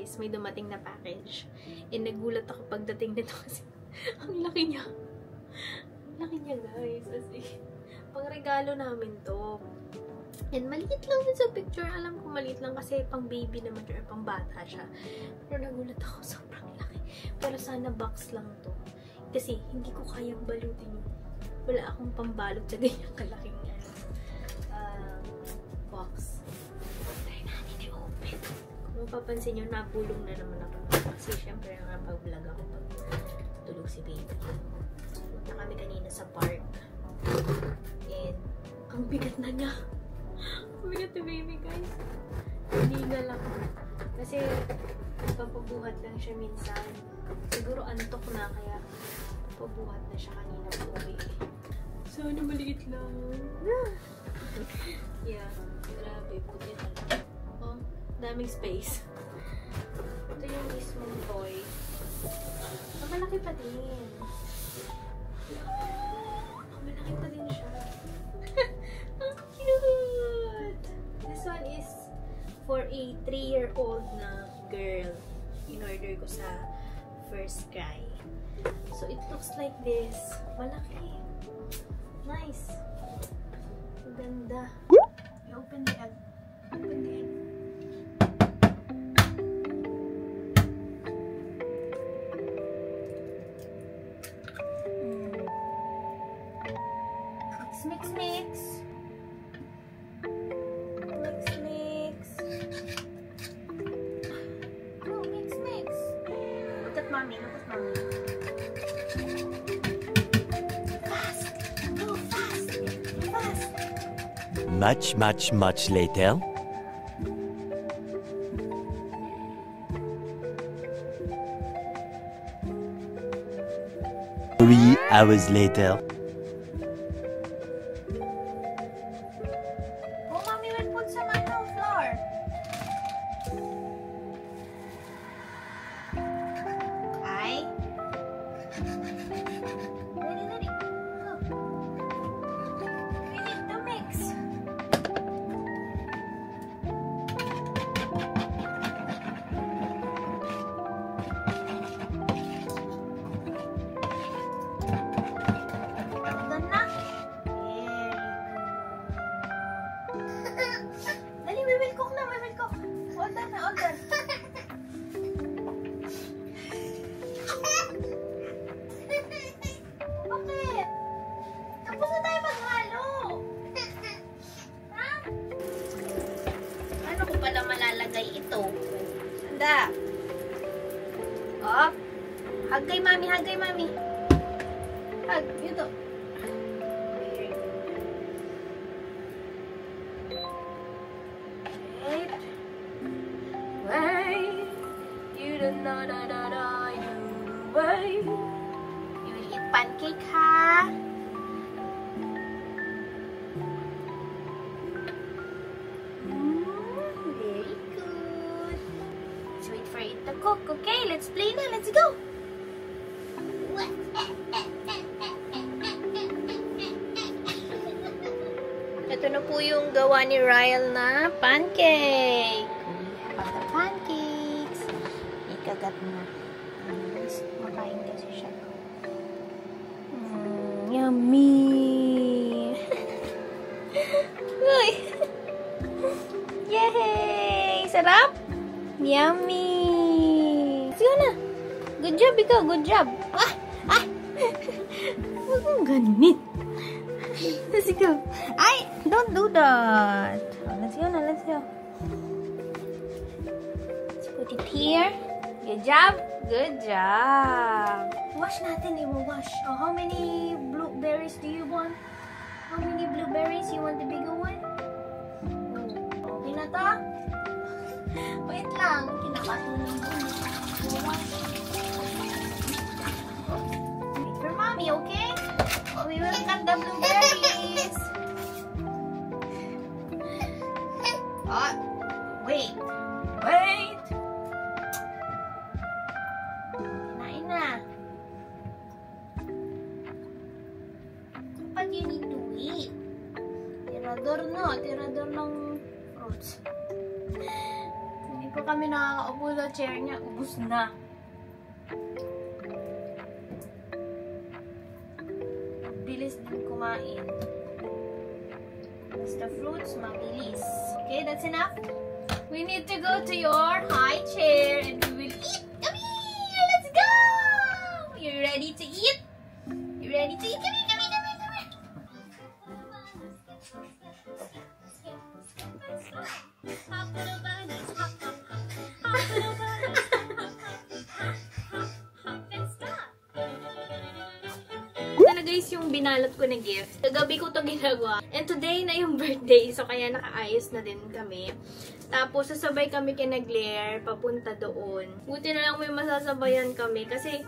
guys, may dumating na package. And nagulat ako pagdating nito kasi ang laki niya. Ang laki niya guys. As in, pang regalo namin to. And maliit lang din sa picture. Alam ko maliit lang kasi pang baby naman siya or pang bata siya. Pero nagulat ako, sobrang laki. Pero sana box lang to. Kasi hindi ko kayang balutin yun. Wala akong pambalot sa ganyang kalaking box. Try natin i-open. Kung mapapansin nyo, nabulong na naman ako. Kasi syempre nakapag-vlog ako pag tulog si baby. Punta kami kanina sa park. And ang bigat na niya. Ang bigat ni baby guys. Hinigal ako. Kasi papabuhat lang siya minsan. Siguro antok na kaya papabuhat na siya kanina pa uwi. Sana maliit lang. Yeah. Grabe, puti talaga. Oh, daming space. Ito yung mismong toy. Oh, malaki pa din. Oh, malaki pa din siya. Ang cute! This one is for a 3-year-old na girl. In-order ko sa First Cry. So, it looks like this. Malaki. Nice. Ganda. Open the egg. Open the egg. Mix, mix, mix. Mix, mix. Oh, mix, mix. Look at mommy. Look at mommy. Fast. Go fast. Fast. Much later. 3 hours later. Oh, mommy will put some on the floor. Ay. Ready. Go. We need to mix. Done na? Very good. Dali, we will cook na, we will cook. All done na, all done. Bakit? Tapos na tayo maghalo. Ha? Ano ko pala malalagay ito? Handa. Oh. Hug kay mami, hug kay mami. Hug, yun to. Wait. Wait. You don't know, you wait. You will eat pancake, ha? Very good. Let's wait for it to cook, okay? Let's play na. Let's go. Ito na po yung gawa ni Ryle na pancake. We have the pancakes. Ikagat na. Makain kasi siya. Yummy! Uy! Yay! Sarap! Yummy! Sige na! Good job ikaw! Good job! Ah! Ah! Huwag mong ganit! Let's go! Ay! Don't do that! Let's go na! Let's go! Let's put it here. Good job! Good job! Wash natin eh. We'll wash. Oh, how many blueberries do you want? How many blueberries? You want the bigger one? Okay na to? Wait lang. Kinakatunin ko. We'll wash. Wait for mommy, okay? We will cut the blueberries. Oh, wait. Wait. Kinain na. But you need to eat. Tirador no. Tirador ng fruits. You need Hindi pa kami nakakaupo sa chair niya. Ubus na. Bilis din kumain. Basta fruits, mabilis. Okay, that's enough. We need to go to your high chair and we will eat. Come here, let's go! You ready to eat? You ready to eat? Come here, come here, come here, come here. Ito na guys yung binalot ko na gift. Kagabi ko to ginagawa. And today na yung birthday, so kaya nakaayos na din kami. Tapos sasabay kami kina Claire papunta doon. Buti na lang may masasabayan kami kasi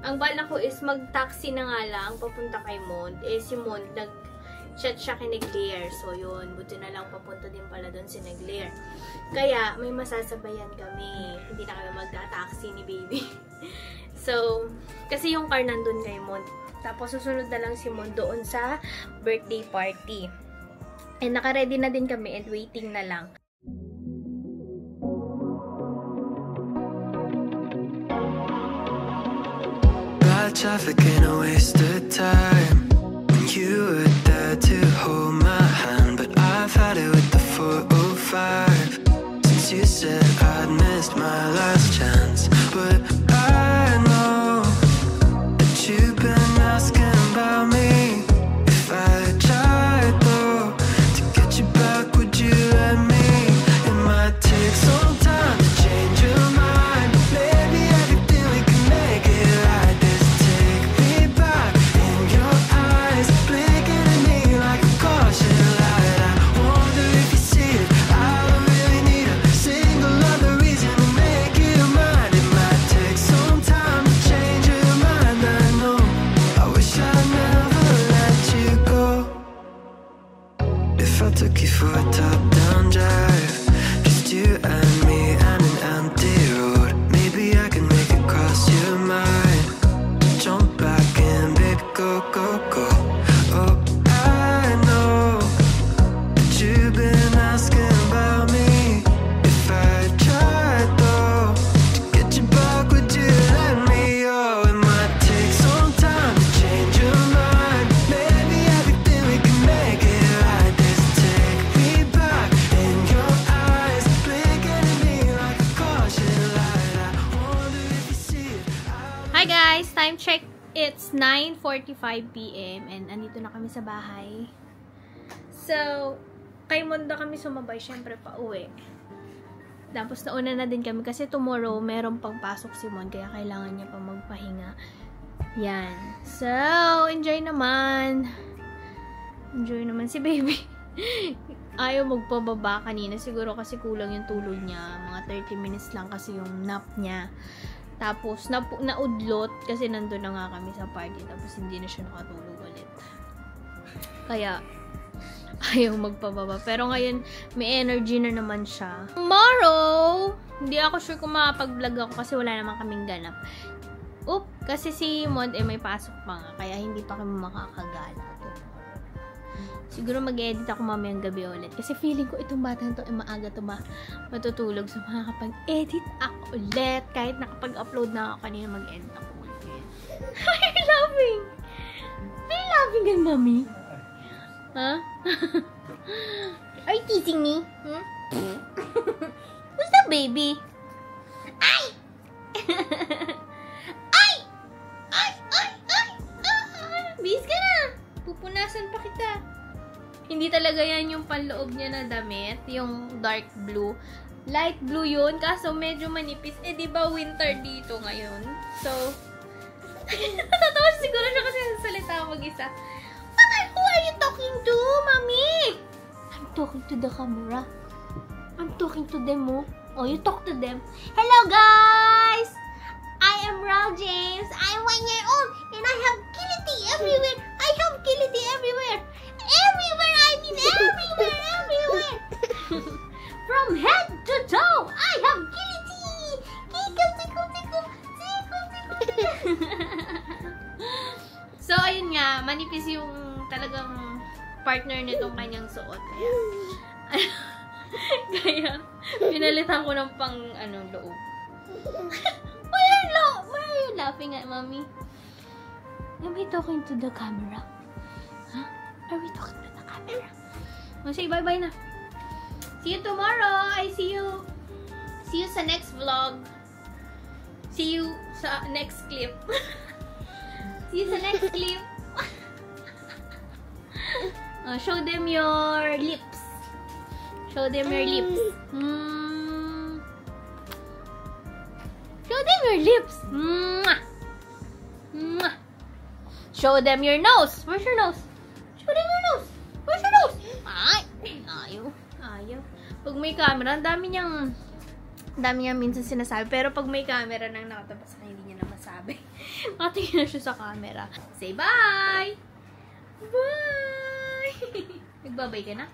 ang bala ko is mag-taxi na nga lang papunta kay Mond. Eh si Mond nag-chat siya kina Claire. So yun, buti na lang papunta din pala doon si Claire. Kaya may masasabayan kami. Hindi na kami mag-taxi ni baby. So, kasi yung car nandun kay Mond. Tapos susunod na lang si Mond doon sa birthday party. And naka-ready na din kami and waiting na lang. Traffic ain't a waste of time. You were there to hold my hand, but I've had it with the 405 since you said I'd missed my last chance. But I know that you've been asking about me. If I tried though to get you back, would you let me? It might take some time to change your mind. Maybe everything we can make it right. Took you for a top-down drive, just you and me and an empty road. Maybe I can make it cross your mind. Jump back in, baby, go, go, go. Oh, I know that you've been asking about me. If I tried though to get you back, would you let me? Oh, it might take some time to change your mind. Maybe everything we can make it right. Hi guys! Time check. It's 9:45 PM and andito na kami sa bahay. So, kay Mondo kami sumabay. Syempre, pa uwi. Tapos nauna na din kami kasi tomorrow meron pang pasok si Mon kaya kailangan niya pa magpahinga. Yan. So, enjoy naman. Enjoy naman si baby. Ayaw magpababa kanina. Siguro kasi kulang yung tulog niya. Mga 30 minutes lang kasi yung nap niya. Tapos, naudlot kasi nandun na nga kami sa party. Tapos, hindi na siya nakatulog ulit. Kaya, ayaw magpababa. Pero ngayon, may energy na naman siya. Tomorrow, hindi ako sure kung makapag-vlog ako kasi wala naman kaming ganap. Kasi si Mond may pasok pa nga. Kaya hindi pa kami makakagala. Siguro mag-edit ako mamayang gabi ulit. Kasi feeling ko itong batang to maaga to matutulog. So makakapag-edit ako ulit. Kahit nakapag-upload na ako kanina, mag-edit ako ulit. Are you laughing? Are you laughing again, mommy? Huh? Are you teasing me? Hmm? Who's that baby? Ay! Ay! Ay! Ay! Ay! Ay! Bis ka na! Pupunasan pa kita. Hindi talaga yan yung panloob niya na damit. Yung dark blue. Light blue yun. Kaso medyo manipis. Eh, di ba winter dito ngayon? So, natatawa siguro siya kasi salita mag-isa. Mama, who are you talking to, mommy? I'm talking to the camera. I'm talking to them, oh. Oh, you talk to them. Hello, guys! I am Raul James. I'm 1 year old. And I have kility everywhere. I have kility everywhere. Everywhere, I mean everywhere, everywhere. From head to toe, I have kility. Tickle, tickle, tickle, tickle, tickle. So, ayun nga, manipis yung talagang partner nitong kanyang suot. Kaya, Pinalitan ko ng pang, loob. Why are you laughing at mommy? Am I talking to the camera? Huh? Are we talking to the camera? Say bye-bye na. See you tomorrow. See you sa next vlog. See you sa next clip. See you sa next clip. Show them your lips. Show them your lips. Show them your lips. Mwah. Mwah. Show them your nose. Where's your nose? Show them your nose. Where's your nose? Ay, ayaw. Pag may camera, ang dami niyang minsan sinasabi. Pero pag may camera nang nakatabas na, hindi niya na masabi. Makatingin na siya sa camera. Say bye! Bye! Nagbabay ka na?